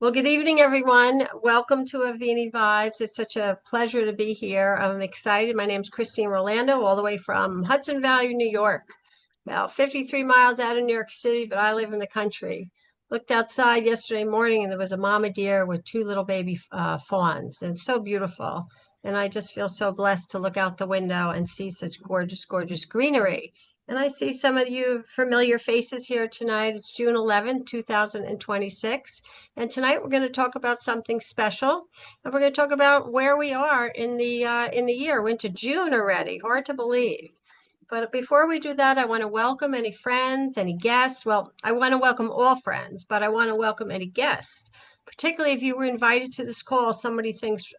Well, good evening, everyone. Welcome to Avini Vibes. It's such a pleasure to be here. I'm excited. My name's Christine Rolando, all the way from Hudson Valley, New York, about 53 miles out of New York City, but I live in the country. Looked outside yesterday morning and there was a mama deer with two little baby fawns, and it's so beautiful. And I just feel so blessed to look out the window and see such gorgeous, gorgeous greenery. And I see some of you familiar faces here tonight. It's June 11th, 2026. And tonight we're going to talk about something special. And we're going to talk about where we are in the year. We're into June already. Hard to believe. But before we do that, I want to welcome any friends, any guests. Well, I want to welcome all friends, but I want to welcome any guests. Particularly if you were invited to this call, somebody thinks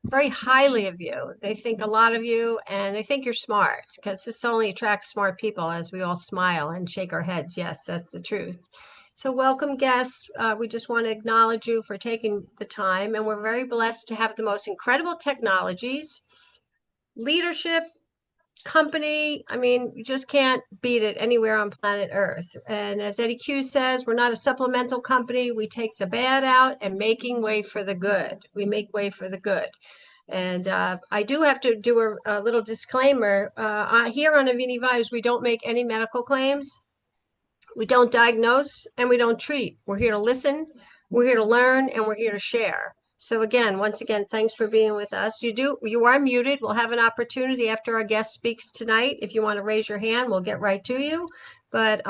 very highly of you. They think a lot of you and they think you're smart because this only attracts smart people as we all smile and shake our heads. Yes, that's the truth. So, welcome, guests. We just want to acknowledge you for taking the time, and we're very blessed to have the most incredible technologies, leadership, company. I mean, you just can't beat it anywhere on planet Earth. And as Eddie Q says, we're not a supplemental company. We take the bad out and making way for the good. We make way for the good. And I do have to do a little disclaimer. Here on Avini Vibes, we don't make any medical claims. We don't diagnose and we don't treat. We're here to listen, we're here to learn, and we're here to share. So again, once again, thanks for being with us. You are muted. We'll have an opportunity after our guest speaks tonight. If you want to raise your hand, we'll get right to you. But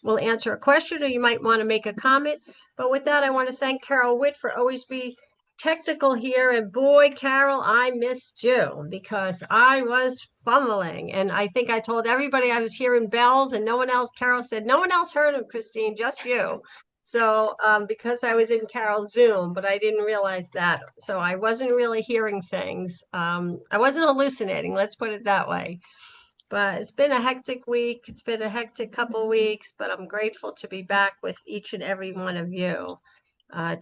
we'll answer a question or you might want to make a comment. But with that, I want to thank Carol Witt for always be technical here. And boy, Carol, I missed you because I was fumbling. And I think I told everybody I was hearing bells and no one else, Carol said, no one else heard him, Christine, just you. So because I was in Carol's Zoom, but I didn't realize that. So I wasn't really hearing things. I wasn't hallucinating, let's put it that way. But it's been a hectic week. It's been a hectic couple weeks, but I'm grateful to be back with each and every one of you.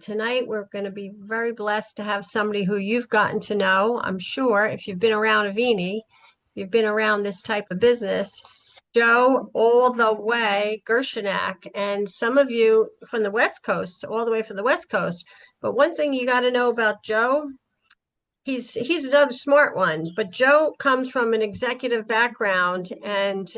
Tonight, we're going to be very blessed to have somebody who you've gotten to know. I'm sure if you've been around Avini, if you've been around this type of business, Joe, all the way, Gershanak, and some of you from the West Coast, all the way from the West Coast. But one thing you got to know about Joe, he's another smart one. But Joe comes from an executive background and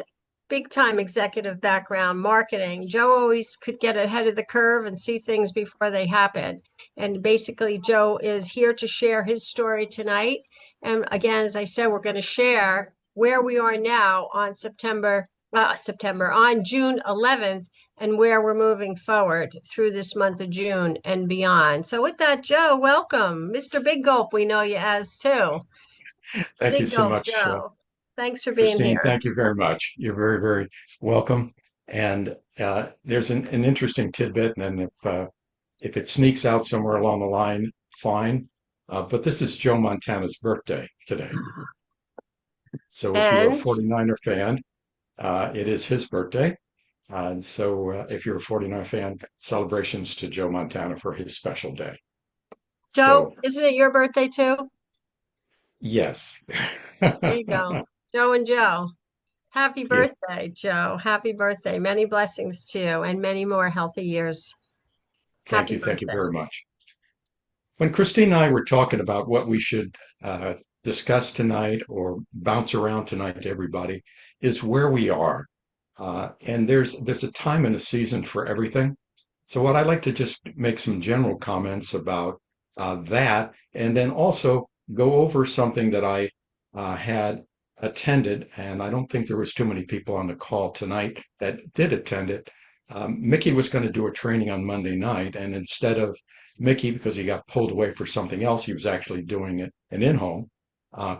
big time executive background, marketing. Joe always could get ahead of the curve and see things before they happen. And basically, Joe is here to share his story tonight. And again, as I said, we're going to share where we are now on on June 11th, and where we're moving forward through this month of June and beyond. So with that, Joe, welcome. Mr. Big Gulp, we know you as too. Thank you Big so Gulp, much, Joe. Thanks for being Christine. here. Thank you very much. You're very, very welcome. And there's an interesting tidbit, and if it sneaks out somewhere along the line, fine. But this is Joe Montana's birthday today. So if you're a And 49er fan, it is his birthday. And so if you're a 49er fan, celebrations to Joe Montana for his special day. Joe, So isn't it your birthday too? yes. There you go. Joe and Joe. Happy Yes. birthday, Joe. Happy birthday. Many blessings to you and many more healthy years. Thank Happy you. Thank you birthday. very much. When Christine and I were talking about what we should discuss tonight or bounce around tonight to everybody, is where we are. And there's a time and a season for everything. So what I'd like to just make some general comments about that, and then also go over something that I had attended, and I don't think there was too many people on the call tonight that did attend it. Mickey was going to do a training on Monday night, and instead of Mickey, because he got pulled away for something else, he was actually doing it an in-home.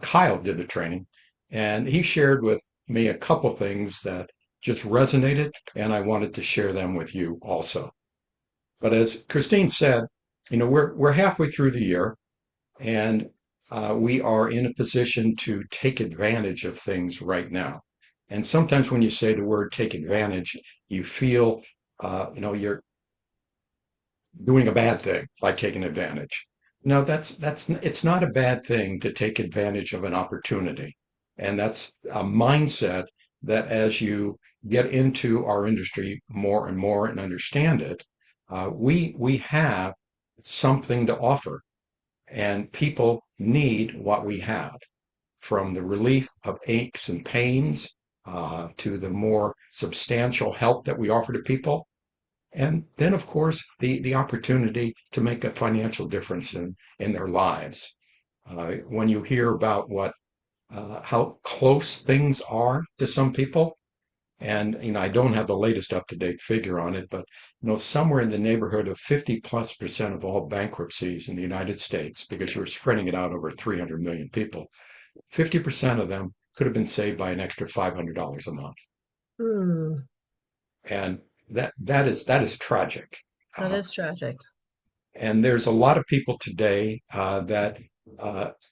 Kyle did the training, and he shared with me a couple things that just resonated, and I wanted to share them with you also. But as Christine said, we're halfway through the year, and we are in a position to take advantage of things right now. And sometimes when you say the word take advantage, you feel, you're doing a bad thing by taking advantage. No, it's not a bad thing to take advantage of an opportunity. And that's a mindset that as you get into our industry more and more and understand it, We have something to offer, and people need what we have, from the relief of aches and pains to the more substantial help that we offer to people. And then, of course, the opportunity to make a financial difference in their lives. When you hear about how close things are to some people, and I don't have the latest up-to-date figure on it, but somewhere in the neighborhood of 50+% of all bankruptcies in the United States, because you're spreading it out over 300 million people, 50% of them could have been saved by an extra $500 a month. Hmm, And that is tragic. that Uh, is tragic. and there's a lot of people today that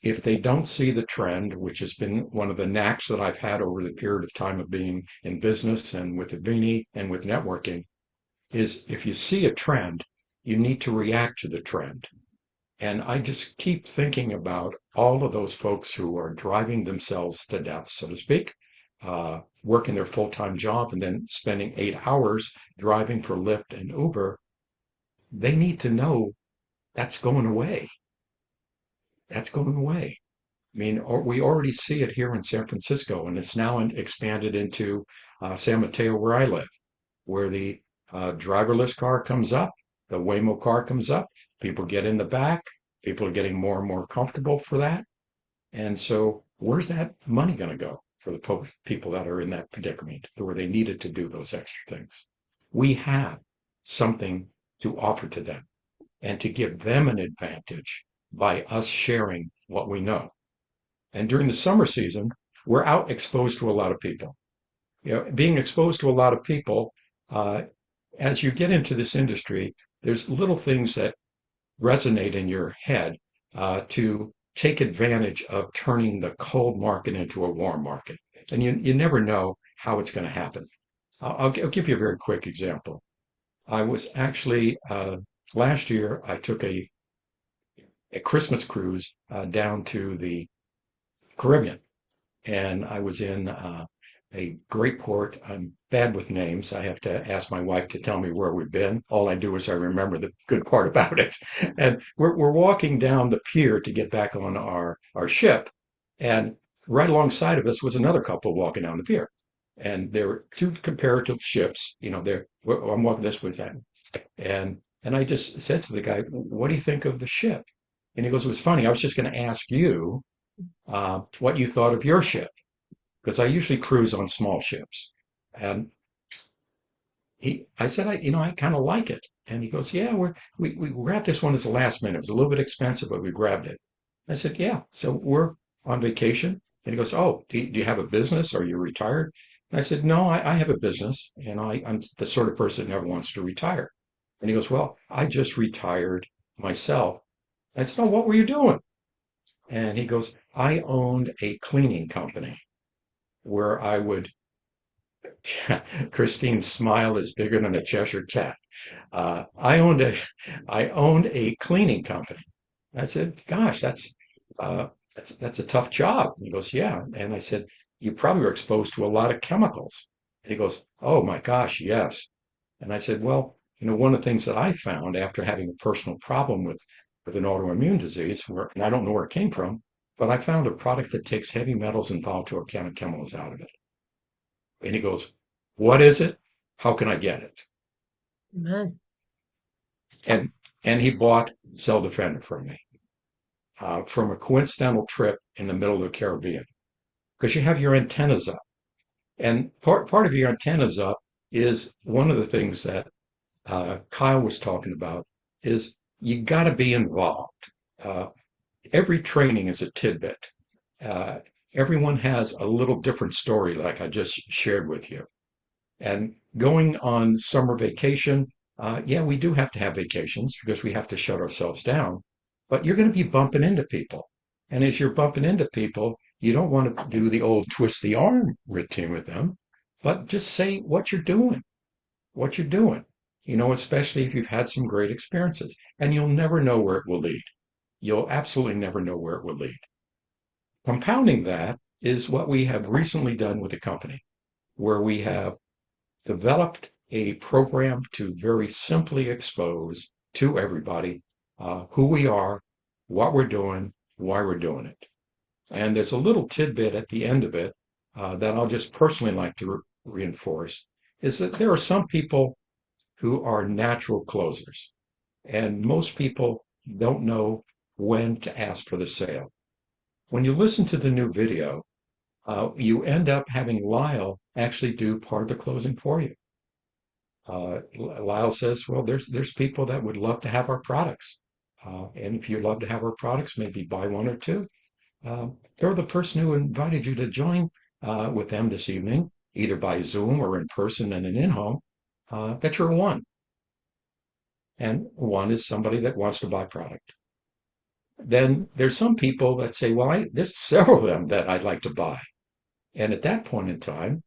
if they don't see the trend, which has been one of the knacks that I've had over the period of time of being in business and with Avini and with networking, is if you see a trend, you need to react to the trend. And I just keep thinking about all of those folks who are driving themselves to death, so to speak, working their full-time job and then spending 8 hours driving for Lyft and Uber. They need to know that's going away. That's going away. I mean, we already see it here in San Francisco, and it's now expanded into San Mateo, where I live, where the driverless car comes up, the Waymo car comes up, people get in the back, people are getting more and more comfortable for that. And so, where's that money going to go for the people that are in that predicament where they needed to do those extra things? We have something to offer to them and to give them an advantage by us sharing what we know. And during the summer season, we're out exposed to a lot of people. Being exposed to a lot of people, uh, as you get into this industry, there's little things that resonate in your head to take advantage of turning the cold market into a warm market. And you never know how it's going to happen. I'll give you a very quick example. I was actually, last year, I took a Christmas cruise down to the Caribbean, and I was in a great port. I'm bad with names. I have to ask my wife to tell me where we've been. All I do is I remember the good part about it. And we're walking down the pier to get back on our ship, and right alongside of us was another couple walking down the pier. And there were two comparative ships. I'm walking this way, that, and I just said to the guy, "What do you think of the ship?" And he goes, "It was funny. I was just going to ask you what you thought of your ship, because I usually cruise on small ships." And I said, I kind of like it. And he goes, "Yeah, we grabbed this one as a last minute. It was a little bit expensive, but we grabbed it." I said, "Yeah." So we're on vacation. And he goes, "Oh, do you have a business? Are you retired?" And I said, "No, I have a business, and I'm the sort of person that never wants to retire." And he goes, "Well, I just retired myself." I said, "Oh, what were you doing?" And he goes, "I owned a cleaning company where I would." Christine's smile is bigger than a Cheshire cat. Uh, I owned a, I owned a cleaning company. I said, "Gosh, that's a tough job." And he goes, "Yeah." And I said, "You probably were exposed to a lot of chemicals." And he goes, "Oh my gosh, yes." And I said, "Well, one of the things that I found after having a personal problem with an autoimmune disease, and I don't know where it came from, but I found a product that takes heavy metals and volatile organic chemicals out of it." And he goes, "What is it? How can I get it?" Amen. And and he bought Cell Defender from me from a coincidental trip in the middle of the Caribbean, because you have your antennas up, and part of your antennas up is one of the things that Kyle was talking about is you got to be involved. Uh, every training is a tidbit. Uh, Everyone has a little different story, like I just shared with you. And going on summer vacation, yeah, we do have to have vacations because we have to shut ourselves down. But you're going to be bumping into people. And as you're bumping into people, you don't want to do the old twist the arm routine with them, but just say what you're doing, especially if you've had some great experiences. And you'll never know where it will lead. You'll absolutely never know where it will lead. Compounding that is what we have recently done with the company, where we have developed a program to very simply expose to everybody who we are, what we're doing, why we're doing it. And there's a little tidbit at the end of it that I'll just personally like to reinforce is that there are some people who are natural closers, and most people don't know when to ask for the sale. When you listen to the new video, you end up having Lyle actually do part of the closing for you. Lyle says, well, there's people that would love to have our products. And if you'd love to have our products, maybe buy one or two. They're the person who invited you to join with them this evening, either by Zoom or in person and an in-home, that you're one. And one is somebody that wants to buy product. Then there's some people that say, well, there's several of them that I'd like to buy. And at that point in time,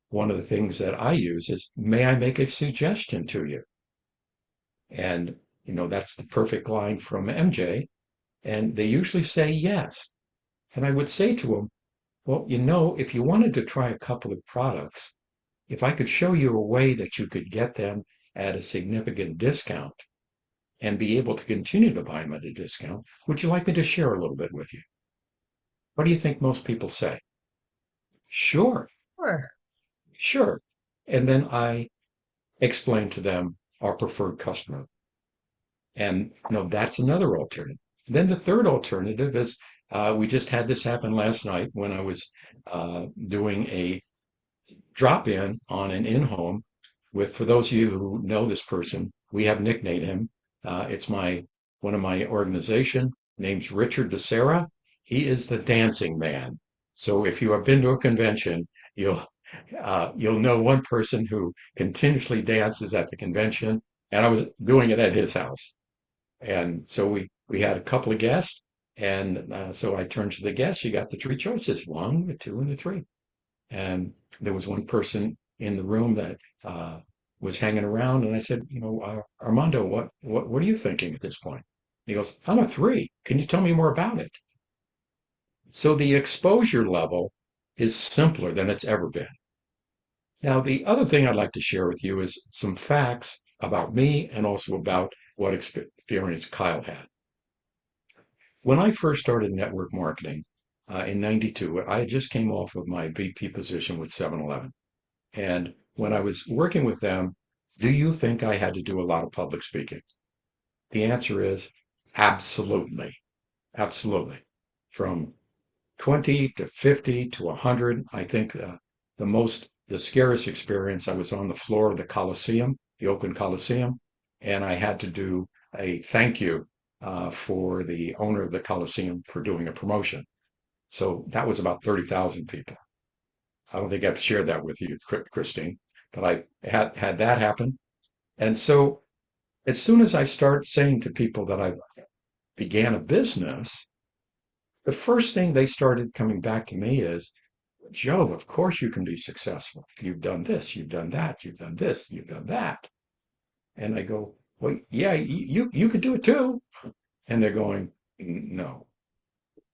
one of the things that I use is, may I make a suggestion to you? And, that's the perfect line from MJ. And they usually say yes. And I would say to them, well, if you wanted to try a couple of products, if I could show you a way that you could get them at a significant discount and be able to continue to buy them at a discount, would you like me to share a little bit with you? What do you think most people say? Sure, Sure. sure. And then I explain to them our preferred customer. And that's another alternative. Then the third alternative is we just had this happen last night when I was doing a drop in on an in home with, for those of you who know this person, we have nicknamed him. It's one of my organization, name's Richard Becerra. He is the dancing man. So if you have been to a convention, you'll know one person who continuously dances at the convention, and I was doing it at his house. And so we had a couple of guests, and so I turned to the guests. You got the three choices: one, the two, and the three. And there was one person in the room that was hanging around, and I said, Armando, what are you thinking at this point? He goes, I'm a three. Can you tell me more about it? So the exposure level is simpler than it's ever been. Now, the other thing I'd like to share with you is some facts about me and also about what experience Kyle had. When I first started network marketing in 92, I just came off of my VP position with 7-Eleven. And when I was working with them, do you think I had to do a lot of public speaking? The answer is absolutely. Absolutely. From 20 to 50 to 100, I think the scariest experience, I was on the floor of the Coliseum, the Oakland Coliseum, and I had to do a thank you for the owner of the Coliseum for doing a promotion. So that was about 30,000 people. I don't think I've shared that with you, Christine, but I had that happen. And so as soon as I start saying to people that I began a business, the first thing they started coming back to me is, Joe, of course you can be successful. You've done this, you've done that, you've done this, you've done that. And I go, well, yeah, you could do it too. And they're going, no,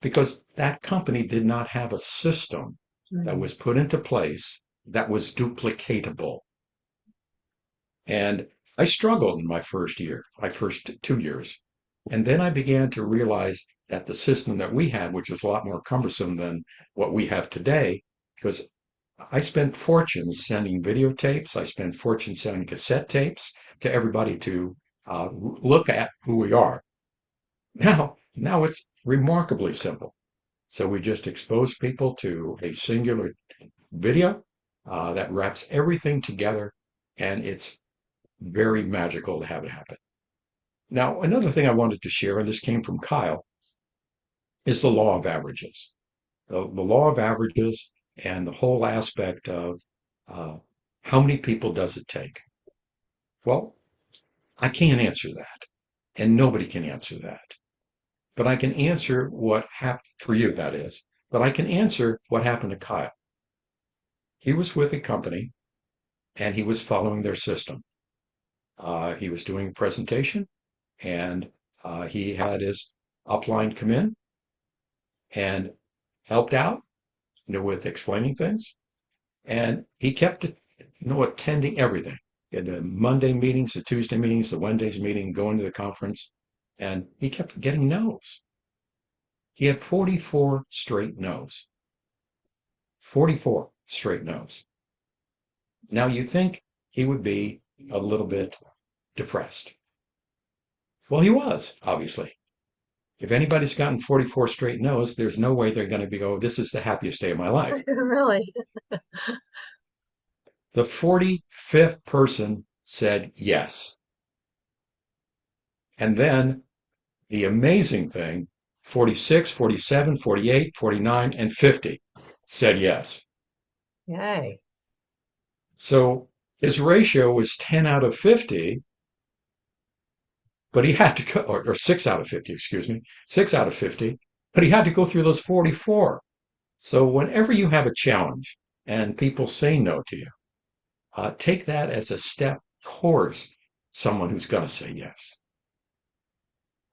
because that company did not have a system that Mm. was put into place that was duplicatable. And I struggled in my first 2 years. And then I began to realize that the system that we had, which was a lot more cumbersome than what we have today, because I spent fortunes sending videotapes, I spent fortunes sending cassette tapes to everybody to look at who we are. Now it's remarkably simple. So we just expose people to a singular video that wraps everything together, and it's very magical to have it happen. Now, another thing I wanted to share, and this came from Kyle, is the law of averages. The law of averages and the whole aspect of uh, how many people does it take? Well, I can't answer that, and nobody can answer that. But I can answer what happened for you, that is. But I can answer what happened to Kyle. He was with a company and he was following their system. He was doing a presentation and he had his upline come in and helped out, with explaining things. And he kept, attending everything. The Monday meetings, the Tuesday meetings, the Wednesday's meeting, going to the conference, and he kept getting no's. He had 44 straight no's. 44 straight no's. Now you think he would be a little bit depressed. Well, he was, obviously. If anybody's gotten 44 straight no's, there's no way they're going to be, oh, this is the happiest day of my life. Really? The 45th person said yes. And then the amazing thing, 46, 47, 48, 49, and 50 said yes. Yay. So his ratio was 10 out of 50, but he had to go, or 6 out of 50, excuse me, 6 out of 50, but he had to go through those 44. So whenever you have a challenge and people say no to you, take that as a step towards someone who's going to say yes,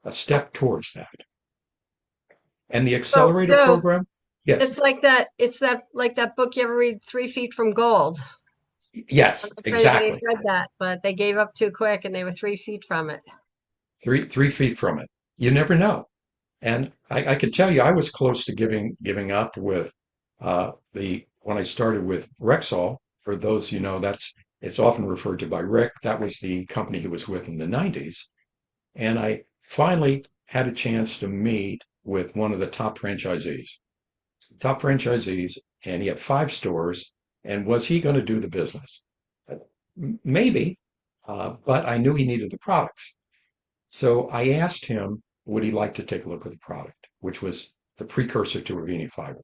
a step towards that. And the So, accelerator Joe, program, yes, it's that like that book you ever read, 3 Feet from Gold. I'm yes, not sure anybody's exactly. read that, but they gave up too quick and they were 3 feet from it. 3 feet from it. You never know. And I can tell you, I was close to giving up with the when I started with Rexall. For those you know, that's it's often referred to by Rick. That was the company he was with in the 90s. And I finally had a chance to meet with one of the top franchisees, and he had 5 stores. And was he going to do the business? Maybe, but I knew he needed the products. So I asked him, would he like to take a look at the product, which was the precursor to Avini fiber?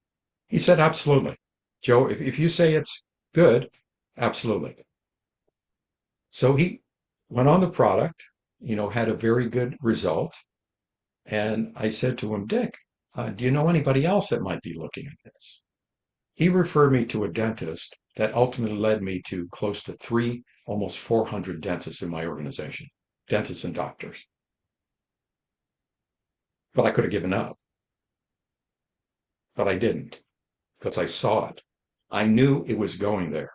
He said, absolutely. Joe, if you say it's good, absolutely. So he went on the product, had a very good result. And I said to him, Dick, do you know anybody else that might be looking at this? He referred me to a dentist that ultimately led me to close to almost 400 dentists in my organization, dentists and doctors. But I could have given up, but I didn't because I saw it. I knew it was going there,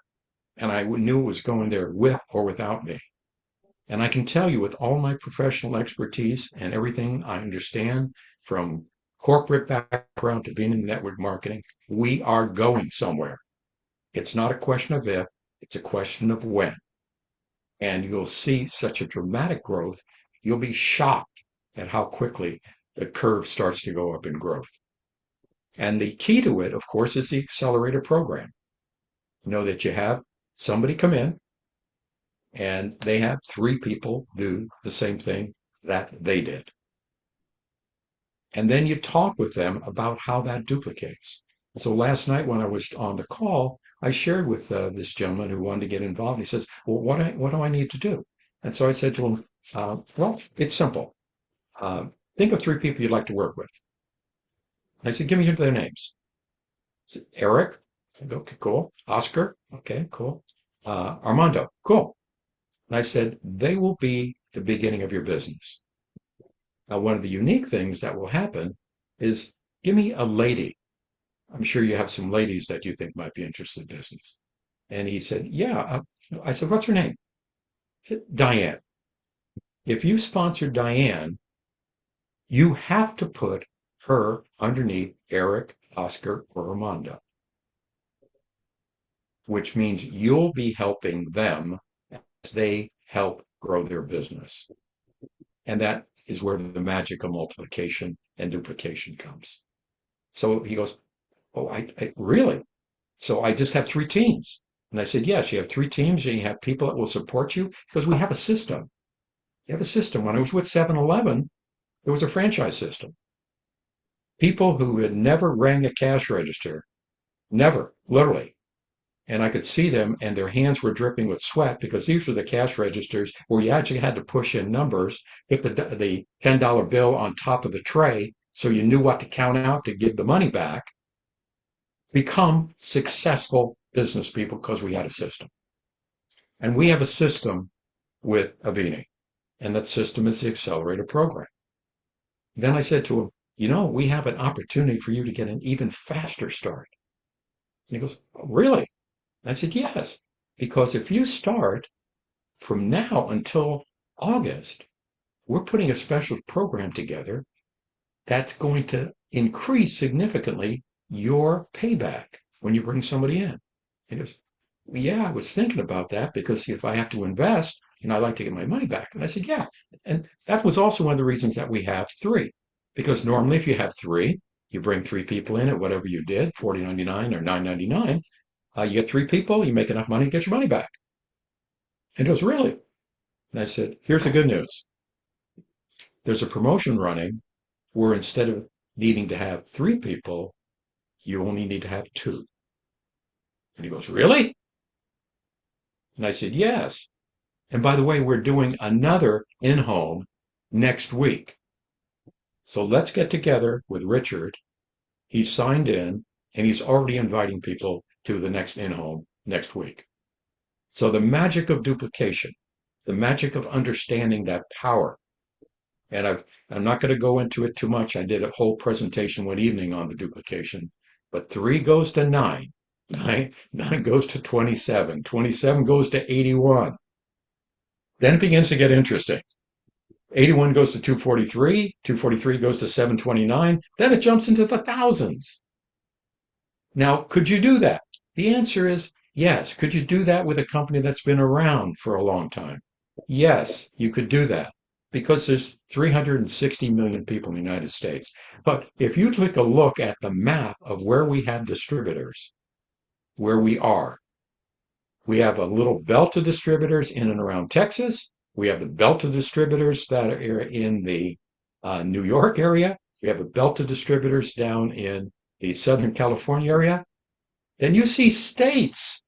and I knew it was going there with or without me. And I can tell you with all my professional expertise and everything I understand from corporate background to being in network marketing, we are going somewhere. It's not a question of if, it's a question of when. And you'll see such a dramatic growth, you'll be shocked at how quickly the curve starts to go up in growth. And the key to it, of course, is the accelerator program. Know that you have somebody come in and they have 3 people do the same thing that they did. And then you talk with them about how that duplicates. So last night when I was on the call, I shared with this gentleman who wanted to get involved. He says, well, what do I need to do? And so I said to him, well, it's simple. Uh, think of 3 people you'd like to work with. I said, give me their names. I said, Eric. I go, okay, cool. Oscar. Okay, cool. Armando. Cool. And I said, they will be the beginning of your business. Now, one of the unique things that will happen is give me a lady. I'm sure you have some ladies that you think might be interested in business. And he said, yeah. I said, what's her name? He said, Diane. If you sponsor Diane, you have to put her underneath Eric, Oscar, or Armando, which means you'll be helping them as they help grow their business. And that is where the magic of multiplication and duplication comes. So he goes, oh, I really? So I just have 3 teams. And I said, yes, you have 3 teams and you have people that will support you because we have a system. You have a system. When I was with 7-Eleven, there was a franchise system. People who had never rang a cash register, never, literally. And I could see them and their hands were dripping with sweat because these were the cash registers where you actually had to push in numbers, put the $10 bill on top of the tray so you knew what to count out to give the money back, become successful business people because we had a system. And we have a system with Avini, and that system is the accelerator program. Then I said to him, we have an opportunity for you to get an even faster start. And he goes, oh, really? I said, yes, because if you start from now until August, we're putting a special program together that's going to increase significantly your payback when you bring somebody in. He goes, well, yeah, I was thinking about that because if I have to invest, I like to get my money back. And I said, yeah. And that was also one of the reasons that we have three. Because normally if you have three, you bring three people in at whatever you did, 40.99 or 9.99. You get three people, you make enough money to get your money back. And he goes, really? And I said, here's the good news. There's a promotion running where instead of needing to have three people, you only need to have two. And he goes, really? And I said, yes. And by the way, we're doing another in-home next week. So let's get together with Richard. He's signed in and he's already inviting people to the next in-home next week. So the magic of duplication, the magic of understanding that power. And I'm not going to go into it too much. I did a whole presentation one evening on the duplication, but three goes to nine. Nine goes to 27. 27 goes to 81. Then it begins to get interesting. 81 goes to 243. 243 goes to 729. Then it jumps into the thousands. Now, could you do that? The answer is yes. Could you do that with a company that's been around for a long time? Yes, you could do that because there's 360 million people in the United States. But if you take a look at the map of where we have distributors, where we have a little belt of distributors in and around Texas. We have the belt of distributors that are in the New York area. We have a belt of distributors down in the Southern California area. Then you see states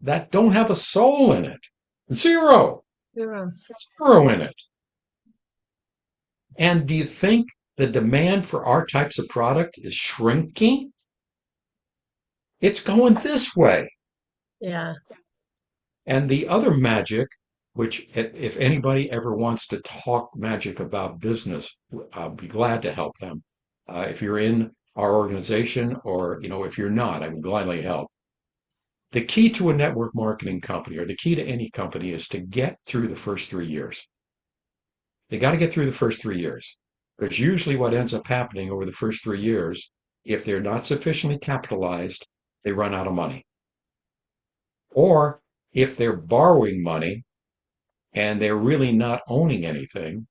that don't have a soul in it. Zero, Euros. zero in it. And do you think the demand for our types of product is shrinking? It's going this way. Yeah. And the other magic, which if anybody ever wants to talk magic about business, I'll be glad to help them. If you're in our organization or, if you're not, I would gladly help. The key to a network marketing company or the key to any company is to get through the first 3 years. They got to get through the first 3 years because usually what ends up happening over the first 3 years, if they're not sufficiently capitalized, they run out of money. Or if they're borrowing money, and they're really not owning anything.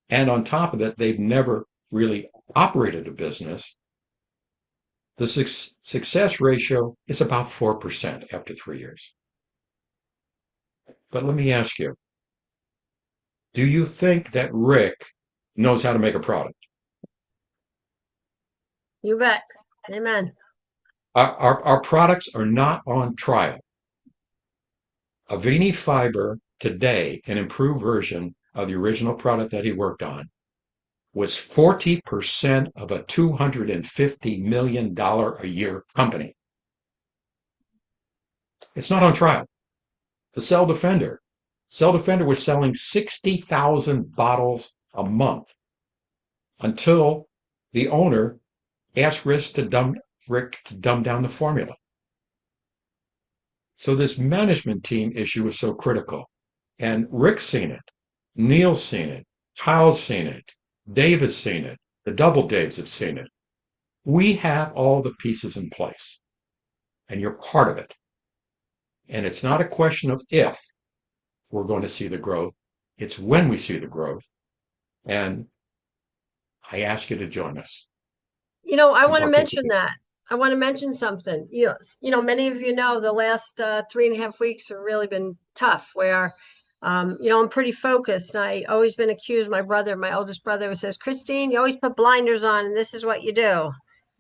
And on top of that, they've never really operated a business. The success ratio is about 4% after 3 years. But let me ask you, do you think that Rick knows how to make a product? You bet. Amen. Our products are not on trial. Avini Fiber today, an improved version of the original product that he worked on, was 40% of a $250 million a year company. It's not on trial. The Cell Defender was selling 60,000 bottles a month until the owner asked Rick to dumb down the formula. So this management team issue is so critical. And Rick's seen it. Neil's seen it. Kyle's seen it. Dave has seen it. The double Daves have seen it. We have all the pieces in place, and you're part of it. And it's not a question of if we're going to see the growth, it's when we see the growth. And I ask you to join us I and want to mention participate. that. I want to mention something. Many of you know the last 3.5 weeks have really been tough. Where, I'm pretty focused, and I always been accused. My oldest brother, says, "Christine, you always put blinders on, and this is what you do."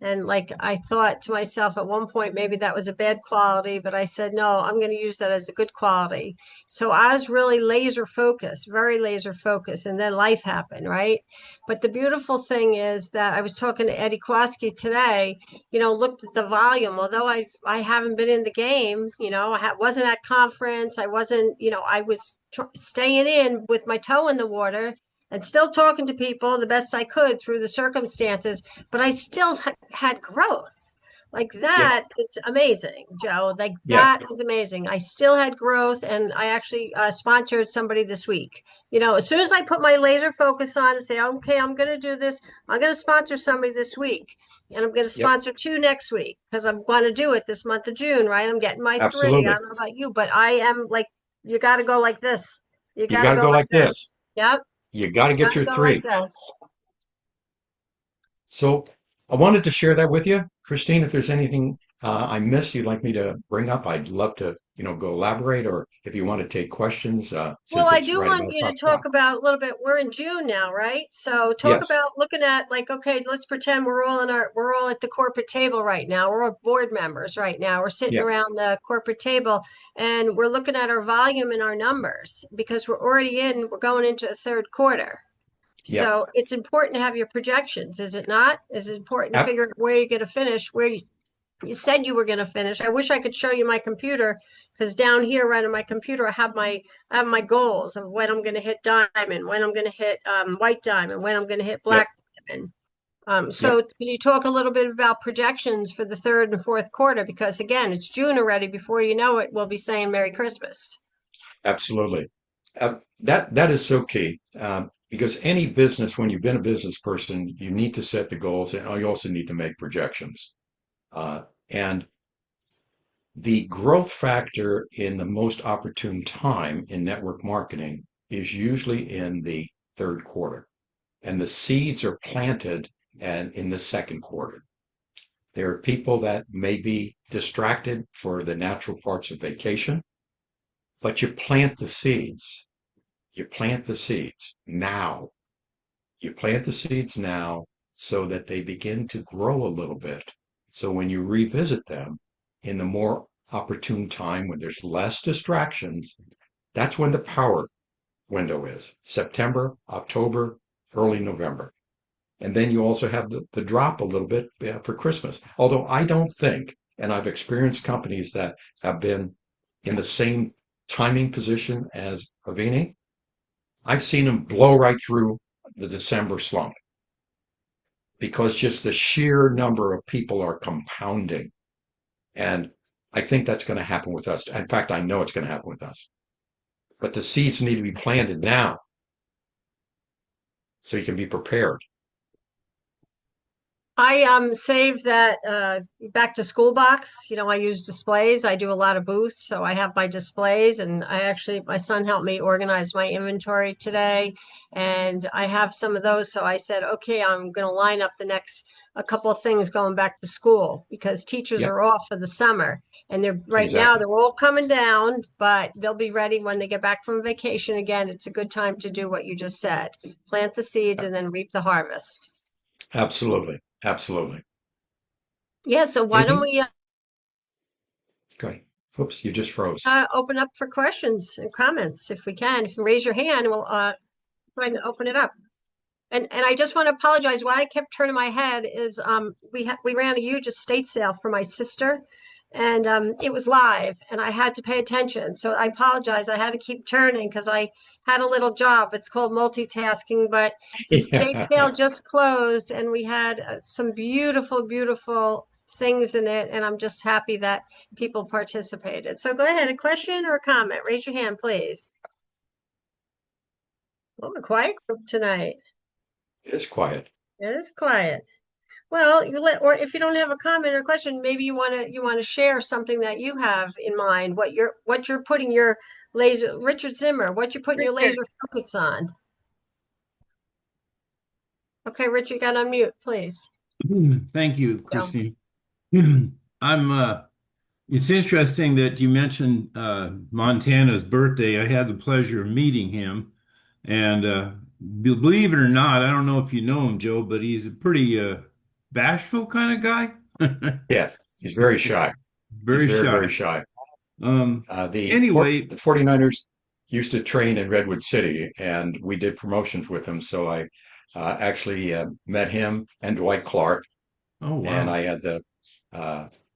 And like I thought to myself at one point, maybe that was a bad quality, but I said, no, I'm going to use that as a good quality. So I was really laser focused, very laser focused, and then life happened, right? But the beautiful thing is that I was talking to Eddie Kwaski today, looked at the volume. Although I haven't been in the game, wasn't at conference. I wasn't, I was staying in with my toe in the water and still talking to people the best I could through the circumstances, but I still had growth. Like Yep. that is amazing, Joe. Like Yes. that is amazing. I still had growth, and I actually sponsored somebody this week. As soon as I put my laser focus on and say, okay, I'm going to do this, I'm going to sponsor somebody this week, and I'm going to Yep. sponsor two next week because I'm going to do it this month of June, right? I'm getting my three. I Absolutely. don't know about you, but I am like, you got to go like this. You You got to got to go go like like this. this. Yep, You got to got get to your go like three. this. So I wanted to share that with you, Christine. If there's anything I missed you'd like me to bring up, I'd love to, go elaborate, or if you want to take questions, Well, since I it's do right want about you to 5 o'clock. talk about a little bit. We're in June now, right? So talk Yes. about looking at like, okay, let's pretend we're all at the corporate table right now. We're all board members right now. We're sitting Yep. around the corporate table and we're looking at our volume and our numbers because we're going into the third quarter. Yep. So it's important to have your projections, is it not? Is it important to Ab- figure out where you're going to finish, where you said you were going to finish. I wish I could show you my computer because down here, right on my computer, I have my goals of when I'm going to hit diamond, when I'm going to hit white diamond, when I'm going to hit Yep. black diamond. Yep. So can you talk a little bit about projections for the third and fourth quarter? Because again, it's June already. Before you know it, we'll be saying Merry Christmas. Absolutely. That is so key, because any business, when you've been a business person, you need to set the goals, and you also need to make projections. And the growth factor in the most opportune time in network marketing is usually in the third quarter, and the seeds are planted and in the second quarter. There are people that may be distracted for the natural parts of vacation, but you plant the seeds. You plant the seeds now. You plant the seeds now so that they begin to grow a little bit. So when you revisit them in the more opportune time when there's less distractions, that's when the power window is September, October, early November. And then you also have the drop a little bit for Christmas. Although I don't think, and I've experienced companies that have been in the same timing position as Avini, I've seen them blow right through the December slump because just the sheer number of people are compounding. And I think that's going to happen with us. In fact, I know it's going to happen with us. But the seeds need to be planted now so you can be prepared. I saved that back to school box. I use displays. I do a lot of booths, so I have my displays and my son helped me organize my inventory today and I have some of those. So I said, okay, I'm going to line up the next a couple of things going back to school because teachers Yep, are off for the summer and they're right now exactly. they're all coming down, but they'll be ready when they get back from vacation again. It's a good time to do what you just said. Plant the seeds and then reap the harvest. Absolutely. Absolutely. Yeah, so why don't Anything? we Okay. Oops, you just froze. open up for questions and comments if we can. If you raise your hand, we'll try to open it up. And I just want to apologize. Why I kept turning my head is we ran a huge estate sale for my sister, and it was live, and I had to pay attention. So I apologize. I had to keep turning because I had a little job. It's called multitasking, but the estate Yeah, sale just closed, and we had some beautiful, beautiful things in it, and I'm just happy that people participated. So go ahead, a question or a comment. Raise your hand, please. Well, a quiet group tonight. it's quiet. It is quiet. Well, or if you don't have a comment or question, maybe you want to share something that you have in mind, what you're putting your Richard Zimmer, what you're putting your laser focus on. Okay, Richard, you got to unmute, please. Thank you, Yeah. Christine. I'm it's interesting that you mentioned Montana's birthday. I had the pleasure of meeting him, and believe it or not, I don't know if you know him, Joe, but he's a pretty bashful kind of guy. Yes, he's very shy. He's Very very, very shy. shy. Um, The anyway, 49ers used to train in Redwood City, and we did promotions with him. So I actually met him and Dwight Clark, oh and I wow. had the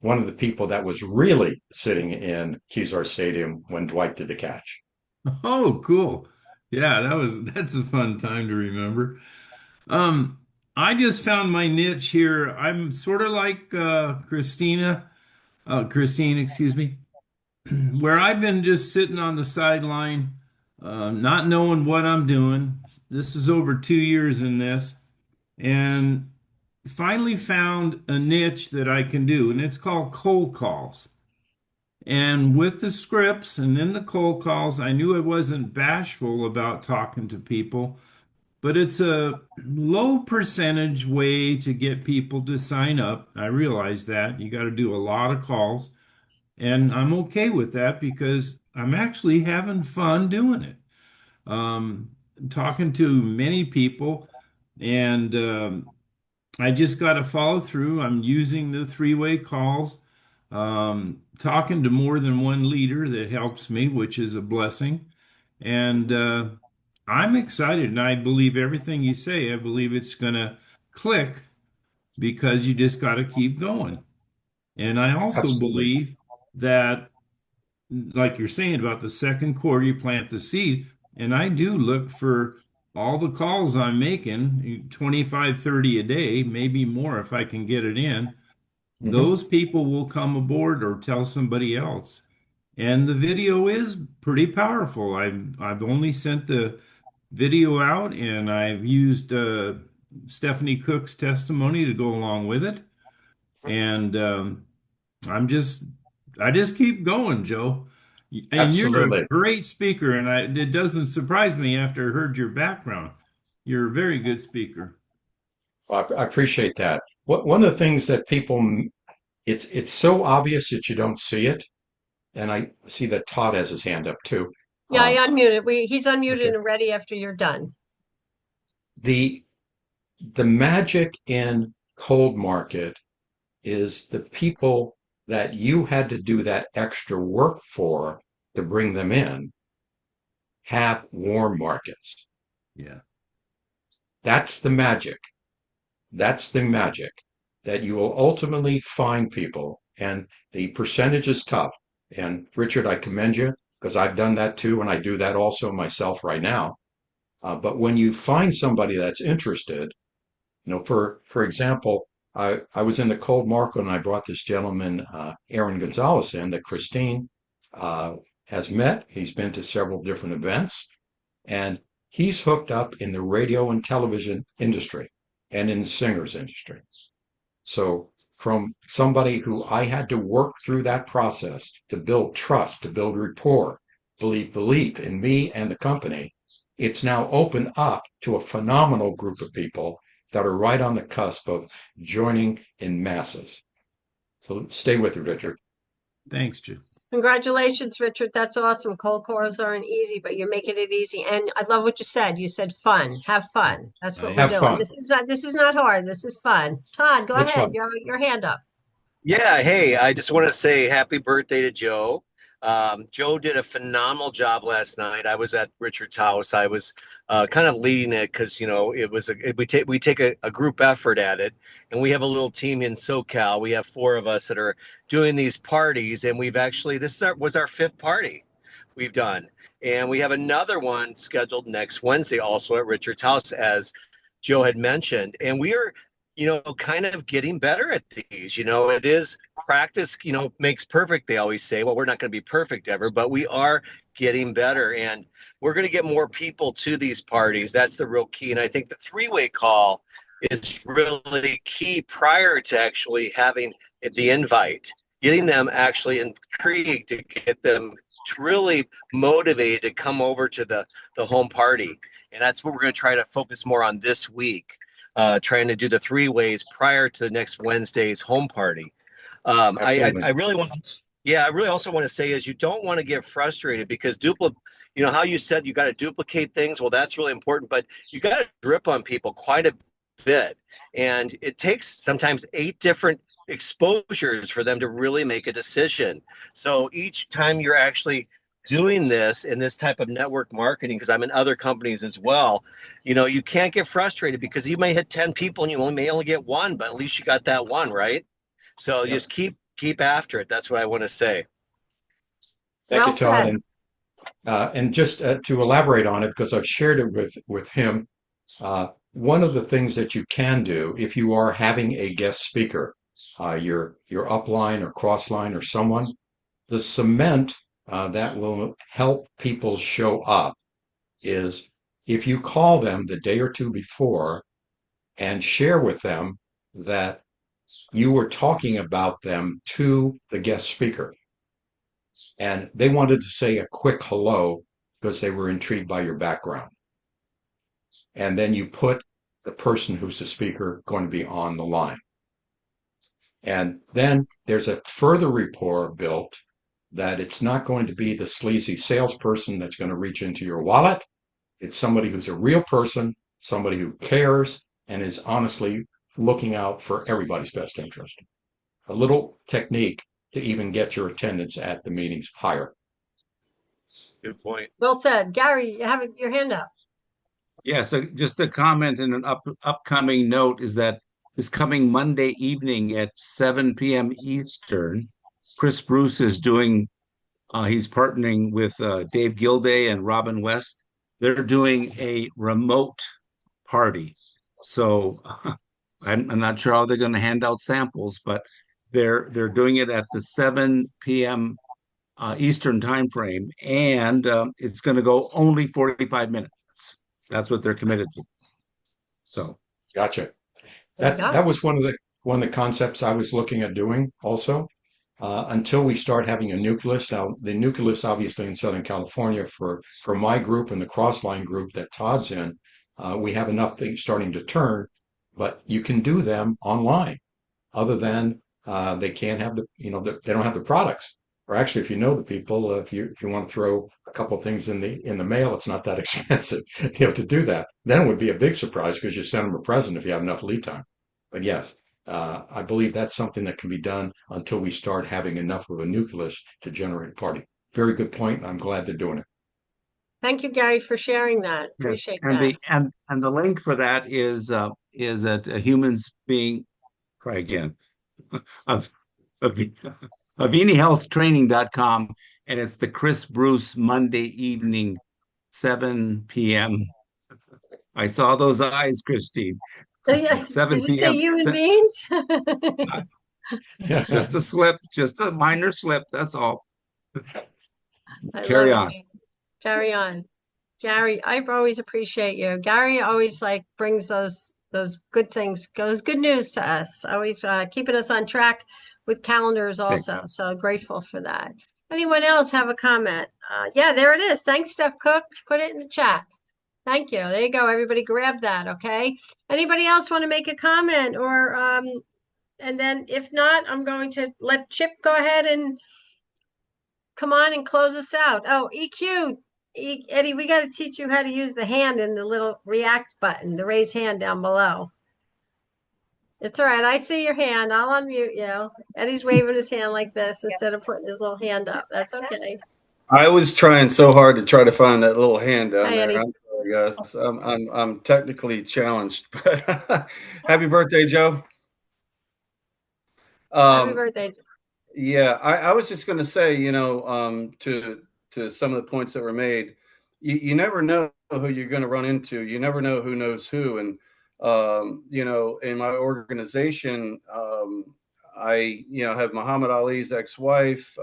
one of the people that was really sitting in Kezar Stadium when Dwight did the catch. Oh, cool. Yeah, that's a fun time to remember. Um, I just found my niche here. I'm sort of like Christine, excuse me, where I've been just sitting on the sideline, not knowing what I'm doing. This is over 2 years in this, and finally found a niche that I can do, and it's called cold calls. And with the scripts and in the cold calls, I knew I wasn't bashful about talking to people, but it's a low percentage way to get people to sign up. I realize that you got to do a lot of calls, and I'm okay with that because I'm actually having fun doing it. Um, Talking to many people, and I just got to follow through. I'm using the three-way calls, talking to more than one leader that helps me, which is a blessing. And I'm excited, and I believe everything you say. I believe it's going to click because you just got to keep going. And I also Absolutely. believe that, like you're saying about the second quarter, you plant the seed. And I do look for all the calls I'm making, 25, 30 a day, maybe more if I can get it in. Hmm. Those people will come aboard or tell somebody else. And the video is pretty powerful. I've only sent the video out and I've used Stephanie Cook's testimony to go along with it. And I'm just, I just keep going, Joe. And you're a Absolutely. great speaker, and it doesn't surprise me after I heard your background. You're a very good speaker. Well, I appreciate that. One of the things that it's so obvious that you don't see it, and I see that Todd has his hand up too. Yeah, I Um, unmuted. He's unmuted okay. and ready after you're done. The the magic in cold market is the people that you had to do that extra work for to bring them in have warm markets. Yeah. That's the magic. That's the magic that you will ultimately find people, and the percentage is tough. And Richard, I commend you because I've done that too, and I do that also myself right now. But when you find somebody that's interested, for example, I was in the cold market and I brought this gentleman, Aaron Gonzalez, in that Christine has met. He's been to several different events, and he's hooked up in the radio and television industry and in the singers industry. So from somebody who I had to work through that process to build trust, to build rapport, belief in me and the company, it's now opened up to a phenomenal group of people that are right on the cusp of joining in masses. So stay with it, Richard. Thanks, Joe. Congratulations, Richard. That's awesome. Cold calls aren't easy, but you're making it easy. And I love what you said. You said fun. Have fun. That's I what we're Have am. doing. fun. This is not hard. This is fun. Todd, go It's ahead. fun. Your hand up. Yeah, hey, I just want to say happy birthday to Joe. Joe did a phenomenal job last night. I was at Richard's house. I was kind of leading it because it was we take a group effort at it, and we have a little team in SoCal. We have four of us that are doing these parties, and we've actually was our fifth party we've done, and we have another one scheduled next Wednesday, also at Richard's house, as Joe had mentioned, and we are kind of getting better at these. It is practice, makes perfect, they always say. Well, we're not going to be perfect ever, but we are getting better. And we're going to get more people to these parties. That's the real key. And I think the three-way call is really key prior to actually having the invite, getting them actually intrigued to get them to really motivated to come over to the home party. And that's what we're going to try to focus more on this week, trying to do the three ways prior to next Wednesday's home party. I Absolutely. really want, yeah, I really also want to say is you don't want to get frustrated because how you said you got to duplicate things. Well, that's really important, but you got to drip on people quite a bit, and it takes sometimes 8 different exposures for them to really make a decision. So each time you're actually doing this in this type of network marketing, because I'm in other companies as well, you can't get frustrated because you may hit 10 people and you may only get one, but at least you got that one, right? So Yep. just keep after it. That's what I want to say. Thank Well you, Todd. said. And just to elaborate on it, because I've shared it with him, one of the things that you can do if you are having a guest speaker, your upline or crossline or someone, the cement that will help people show up is if you call them the day or two before and share with them that you were talking about them to the guest speaker and they wanted to say a quick hello because they were intrigued by your background. And then you put the person who's the speaker going to be on the line. And then there's a further rapport built that it's not going to be the sleazy salesperson that's going to reach into your wallet. It's somebody who's a real person, somebody who cares and is honestly looking out for everybody's best interest. A little technique to even get your attendance at the meetings higher. Good point. Well said. Gary, you have your hand up. Yeah, so just a comment and an upcoming note is that this coming Monday evening at 7 p.m. Eastern, Chris Bruce is doing, he's partnering with Dave Gilday and Robin West. They're doing a remote party. So I'm not sure how they're going to hand out samples, but they're doing it at the 7 p.m. Eastern time frame, and it's going to go only 45 minutes. That's what they're committed to. So, Gotcha. There you go. That was one of the concepts I was looking at doing also. Until we start having a nucleus. Now, the nucleus, obviously, in Southern California for my group and the Crossline group that Todd's in, we have enough things starting to turn, but you can do them online. Other than they can't have they don't have the products. Or actually, if you know the people, if you want to throw a couple of things in the mail, it's not that expensive to be able to do that. Then it would be a big surprise because you send them a present if you have enough lead time. But yes, I believe that's something that can be done until we start having enough of a nucleus to generate a party. Very good point. I'm glad they're doing it. Thank you, Gary, for sharing that. yes, Appreciate and that. the link for that is that humans being try again of avinihealthtraining.com, and it's the Chris Bruce Monday evening 7 p.m. I saw those eyes, Christine. Oh, yeah. 7 Did you say p.m. human beings? Just a slip, just a minor slip. That's all. I Carry love on. it. Carry on. Gary, I always appreciate you. Gary always like brings those good things, goes good news to us. Always keeping us on track with calendars Thanks. also. So grateful for that. Anyone else have a comment? Yeah, there it is. Thanks, Steph Cook. Put it in the chat. Thank you. There you go. Everybody grab that, okay? Anybody else want to make a comment or and then if not, I'm going to let Chip go ahead and come on and close us out. Oh, EQ. Eddie, we got to teach you how to use the hand in the little react button, the raise hand down below. It's all right. I see your hand. I'll unmute you. Eddie's waving his hand like this instead of putting his little hand up. That's okay. I was trying so hard to try to find that little hand down Hi, there. Eddie. I'm sorry, guys. I'm technically challenged, but happy birthday, Joe. Happy birthday. Yeah, I was just going to say, to some of the points that were made, you never know who you're going to run into. You never know who knows who. And, in my organization, I, have Muhammad Ali's ex-wife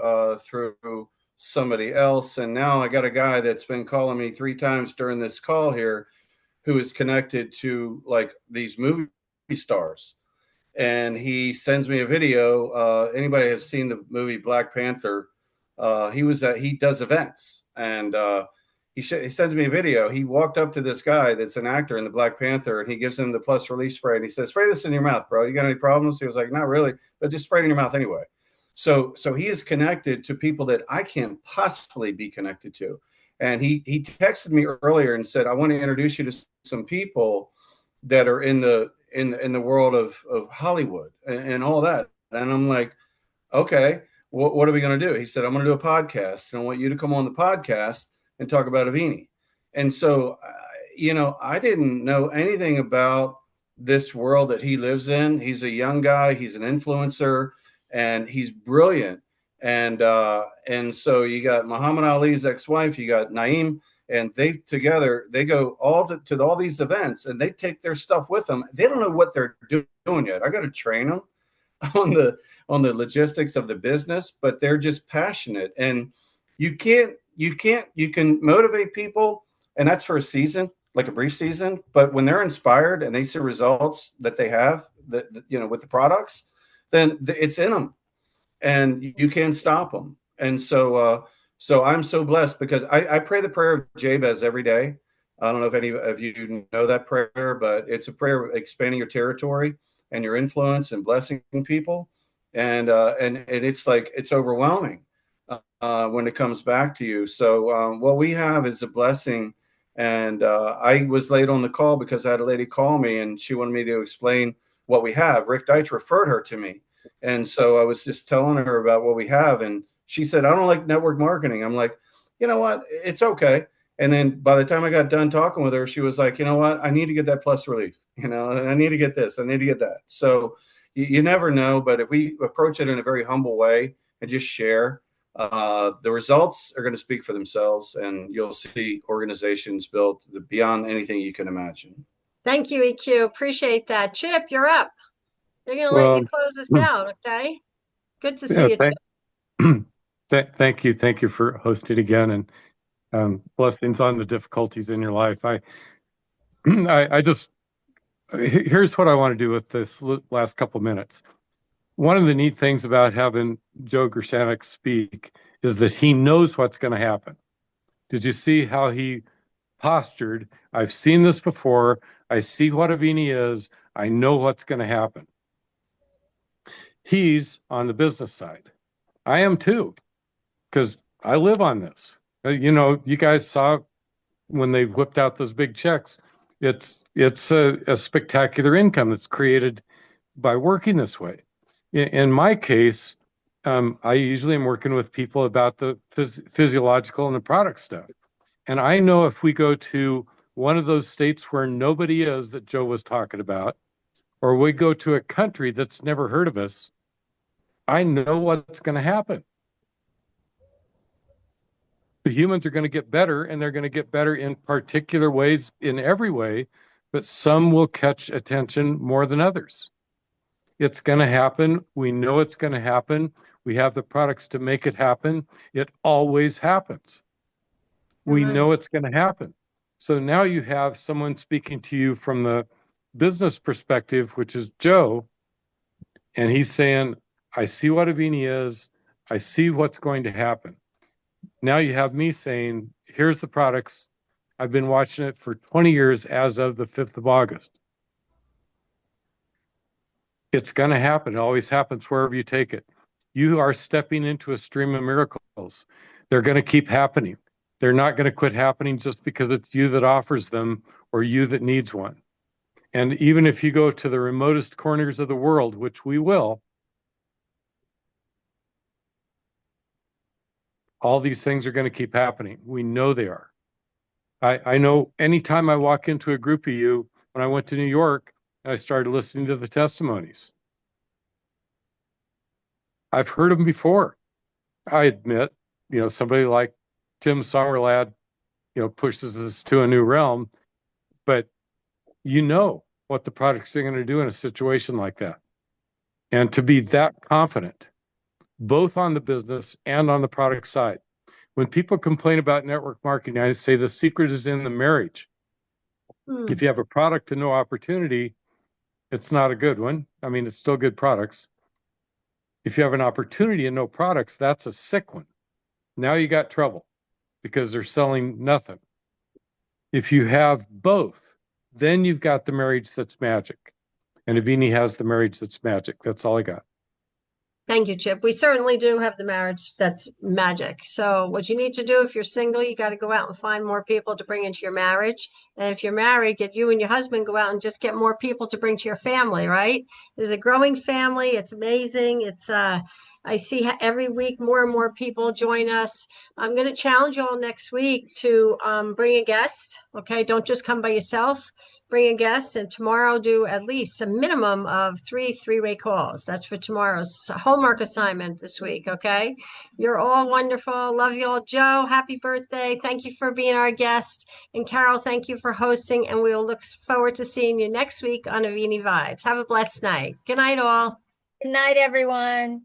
through somebody else. And now I got a guy that's been calling me 3 times during this call here who is connected to like these movie stars. And he sends me a video. Anybody has seen the movie Black Panther? He does events, and he sends me a video. He walked up to this guy that's an actor in the Black Panther, and he gives him the plus release spray, and he says, "Spray this in your mouth, bro. You got any problems?" He was like, "Not really, but just spray it in your mouth anyway." So he is connected to people that I can't possibly be connected to. And he texted me earlier and said, "I want to introduce you to some people that are in the world of Hollywood and all that." And I'm like, okay, what are we going to do? He said, "I'm going to do a podcast, and I want you to come on the podcast and talk about Avini." And so, I didn't know anything about this world that he lives in. He's a young guy. He's an influencer, and he's brilliant. And so you got Muhammad Ali's ex-wife, you got Naeem, and they together they go all to all these events, and they take their stuff with them. They don't know what they're doing yet. I got to train them on the logistics of the business, but they're just passionate. And you can motivate people, and that's for a season, like a brief season. But when they're inspired and they see results that they have, that with the products, then it's in them, and you can't stop them. And so I'm so blessed because I pray the prayer of Jabez every day. I don't know if any of you know that prayer, but it's a prayer of expanding your territory and your influence and blessing people. And it's like, it's overwhelming when it comes back to you. So what we have is a blessing. And I was late on the call because I had a lady call me and she wanted me to explain what we have. Rick Deitch referred her to me. And so I was just telling her about what we have. And she said, I don't like network marketing. I'm like, you know what? It's okay. And then by the time I got done talking with her, she was like, you know what? I need to get that plus relief. I need to get this. I need to get that. So you never know. But if we approach it in a very humble way and just share, the results are going to speak for themselves. And you'll see organizations built beyond anything you can imagine. Thank you, EQ. Appreciate that. Chip, you're up. They're going to let you Well, close this out, okay? Good to see yeah, you, Chip. thank you. Thank you for hosting again, and blessings on the difficulties in your life. I just, here's what I want to do with this last couple minutes. One of the neat things about having Joe Gershanik speak is that he knows what's going to happen. Did you see how he postured? I've seen this before. I see what Avini is. I know what's going to happen. He's on the business side. I am too, because I live on this. You guys saw when they whipped out those big checks. It's a spectacular income that's created by working this way. In my case, I usually am working with people about the physiological and the product stuff. And I know if we go to one of those states where nobody is that Joe was talking about, or we go to a country that's never heard of us, I know what's going to happen. The humans are going to get better, and they're going to get better in particular ways, in every way, but some will catch attention more than others. It's going to happen. We know it's going to happen. We have the products to make it happen. It always happens. We Amen. know it's going to happen. So now you have someone speaking to you from the business perspective, which is Joe, and he's saying, I see what Avini is. I see what's going to happen. Now you have me saying, here's the products. I've been watching it for 20 years as of the 5th of August. It's going to happen. It always happens wherever you take it. You are stepping into a stream of miracles. They're going to keep happening. They're not going to quit happening just because it's you that offers them or you that needs one. And even if you go to the remotest corners of the world, which we will, all these things are going to keep happening. We know they are. I know anytime I walk into a group of you, when I went to New York, I started listening to the testimonies. I've heard them before. I admit, somebody like Tim Summerlad, pushes us to a new realm, but you know what the products are going to do in a situation like that. And to be that confident, both on the business and on the product side. When people complain about network marketing, I say the secret is in the marriage. If you have a product and no opportunity, it's not a good one. I mean, it's still good products. If you have an opportunity and no products, that's a sick one. Now you got trouble because they're selling nothing. If you have both, then you've got the marriage that's magic. And Avini has the marriage that's magic. That's all I got. Thank you, Chip. We certainly do have the marriage that's magic. So what you need to do if you're single, you got to go out and find more people to bring into your marriage. And if you're married, get you and your husband go out and just get more people to bring to your family, right? There's a growing family. It's amazing. I see every week more and more people join us. I'm going to challenge you all next week to bring a guest. Okay, don't just come by yourself. Bring a guest, and tomorrow do at least a minimum of three-way calls. That's for tomorrow's homework assignment this week. Okay, you're all wonderful. Love you all, Joe. Happy birthday! Thank you for being our guest, and Carol, thank you for hosting. And we'll look forward to seeing you next week on Avini Vibes. Have a blessed night. Good night, all. Good night, everyone.